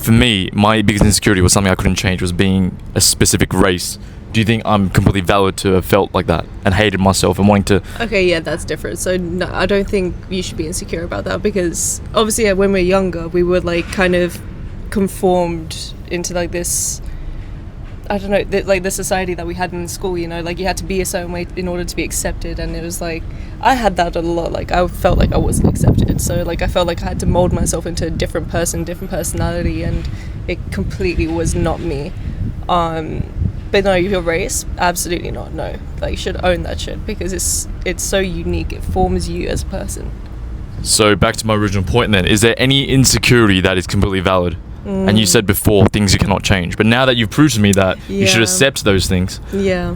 for me, my biggest insecurity was something I couldn't change, was being a specific race. Do you think I'm completely valid to have felt like that and hated myself and wanting to... Okay, yeah, that's different. So no, I don't think you should be insecure about that, because obviously when we're younger, we were like kind of conformed into like this, I don't know, like the society that we had in school, you know, like you had to be a certain way in order to be accepted. And it was like, I had that a lot. Like I felt like I wasn't accepted. So like I felt like I had to mold myself into a different person, different personality, and it completely was not me. But no, your race, absolutely not. No, like you should own that shit, because it's so unique. It forms you as a person. So back to my original point then, is there any insecurity that is completely valid? And you said before, things you cannot change. But now that you've proved to me that you should accept those things. Yeah.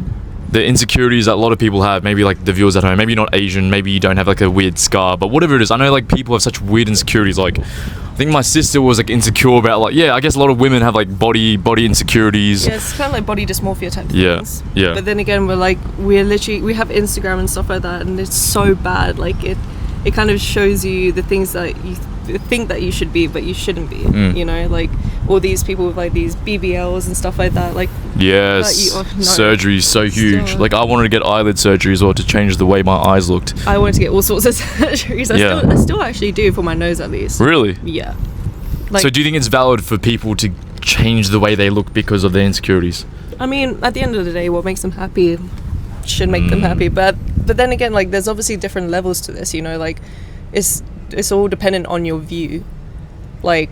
The insecurities that a lot of people have, maybe like the viewers at home, maybe you're not Asian, maybe you don't have like a weird scar, but whatever it is, I know like people have such weird insecurities. Like, I think my sister was like insecure about like, I guess a lot of women have like body insecurities. Yeah, it's kind of like body dysmorphia type of things. Yeah. But then again, we have Instagram and stuff like that, and it's so bad. Like it kind of shows you the things that you think that you should be, but you shouldn't be. You know, like all these people with like these BBLs and stuff like that. Like surgery is so huge. Like I wanted to get eyelid surgery as well to change the way my eyes looked. I wanted to get all sorts of surgeries. I still actually do, for my nose at least. Really? Yeah. Like, so do you think it's valid for people to change the way they look because of their insecurities? I mean, at the end of the day, what makes them happy should make them happy. But then again, like there's obviously different levels to this, you know, like it's all dependent on your view. Like,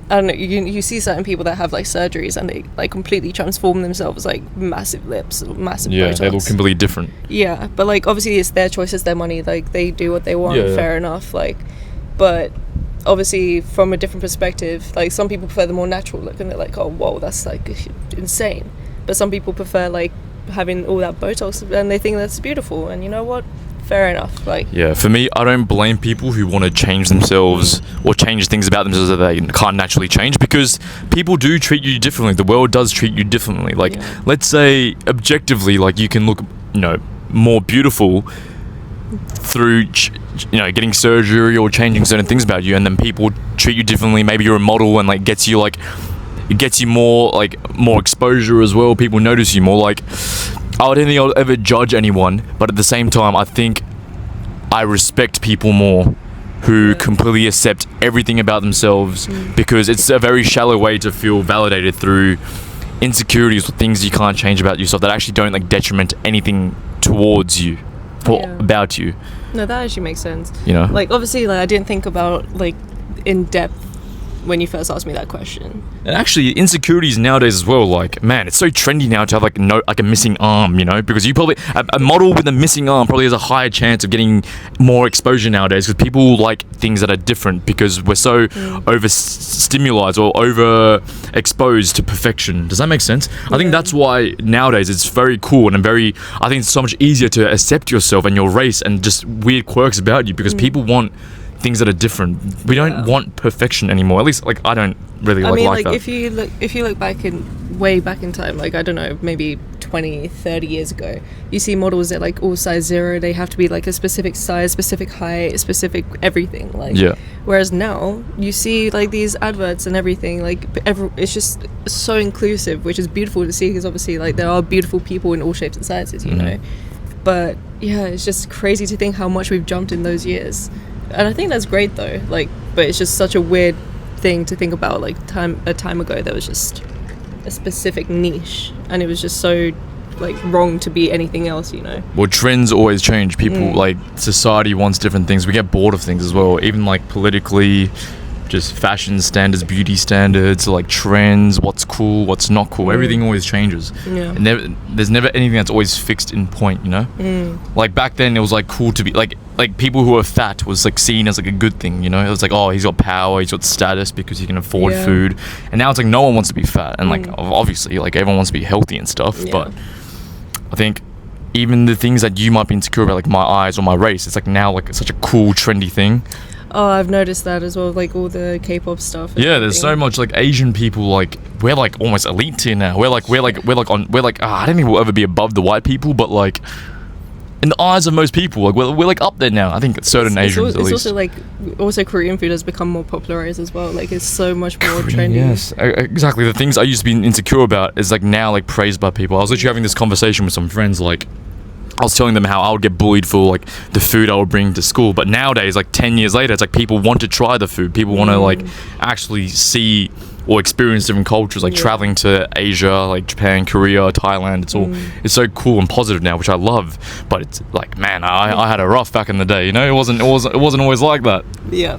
I don't know, you see certain people that have like surgeries and they like completely transform themselves, like massive lips or massive Botox. They look completely different. Yeah, but like obviously it's their choice, it's their money, like they do what they want, fair enough. Like, but obviously from a different perspective, like some people prefer the more natural look and they're like, oh whoa, that's like insane. But some people prefer like having all that Botox and they think that's beautiful, and you know what? Fair enough. Like, yeah, for me, I don't blame people who want to change themselves or change things about themselves that they can't naturally change, because people do treat you differently. The world does treat you differently. Like, let's say objectively, like you can look, you know, more beautiful through, you know, getting surgery or changing certain things about you, and then people treat you differently. Maybe you're a model and like it gets you more exposure as well. People notice you more. Like, I don't think I'll ever judge anyone, but at the same time, I think I respect people more who completely accept everything about themselves, because it's a very shallow way to feel validated through insecurities or things you can't change about yourself that actually don't like detriment anything towards you or about you. No, that actually makes sense. You know, like obviously, like I didn't think about like in depth when you first asked me that question. And actually, insecurities nowadays as well, like, man, it's so trendy now to have like a missing arm, you know, because you probably a model with a missing arm probably has a higher chance of getting more exposure nowadays, because people like things that are different, because we're so overstimulated or overexposed to perfection. Does that make sense? I think that's why nowadays it's very cool, and I think it's so much easier to accept yourself and your race and just weird quirks about you, because people want things that are different. We don't want perfection anymore. At least, like, I don't really like that. if you look way back in time, like, I don't know, maybe 20, 30 years ago, you see models that like all size 0. They have to be like a specific size, specific height, specific everything. Like, whereas now you see like these adverts and everything. Like, it's just so inclusive, which is beautiful to see, because obviously like there are beautiful people in all shapes and sizes, you know. But yeah, it's just crazy to think how much we've jumped in those years. And I think that's great though, like, but it's just such a weird thing to think about. Like, a time ago there was just a specific niche, and it was just so like wrong to be anything else, you know. Well, trends always change. People like, society wants different things. We get bored of things as well, even like politically, just fashion standards, beauty standards, like trends, what's cool, what's not cool. Everything always changes. And there's never anything that's always fixed in point, you know. Like back then it was like cool to be like people who were fat was like seen as like a good thing, you know. It was like, oh, he's got power, he's got status because he can afford food. And now it's like no one wants to be fat, and like obviously like everyone wants to be healthy and stuff. But I think even the things that you might be insecure about, like my eyes or my race, it's like now like such a cool trendy thing. Oh, I've noticed that as well, like all the K-pop stuff. Yeah, there's so much like Asian people, like we're like almost elite tier now. We're like I don't think we'll ever be above the white people, but like in the eyes of most people, like we're like up there now. I think certain Asians at it's least. also like Korean food has become more popularized as well. Like it's so much more trendy. Yes, exactly. The things I used to be insecure about is like now like praised by people. I was literally having this conversation with some friends. Like I was telling them how I would get bullied for like the food I would bring to school, but nowadays, like 10 years later, it's like people want to try the food. People want to like actually see or experience different cultures, like traveling to Asia, like Japan, Korea, Thailand. It's so cool and positive now, which I love. But it's like, man, I had a rough back in the day. You know, it wasn't always like that. Yeah.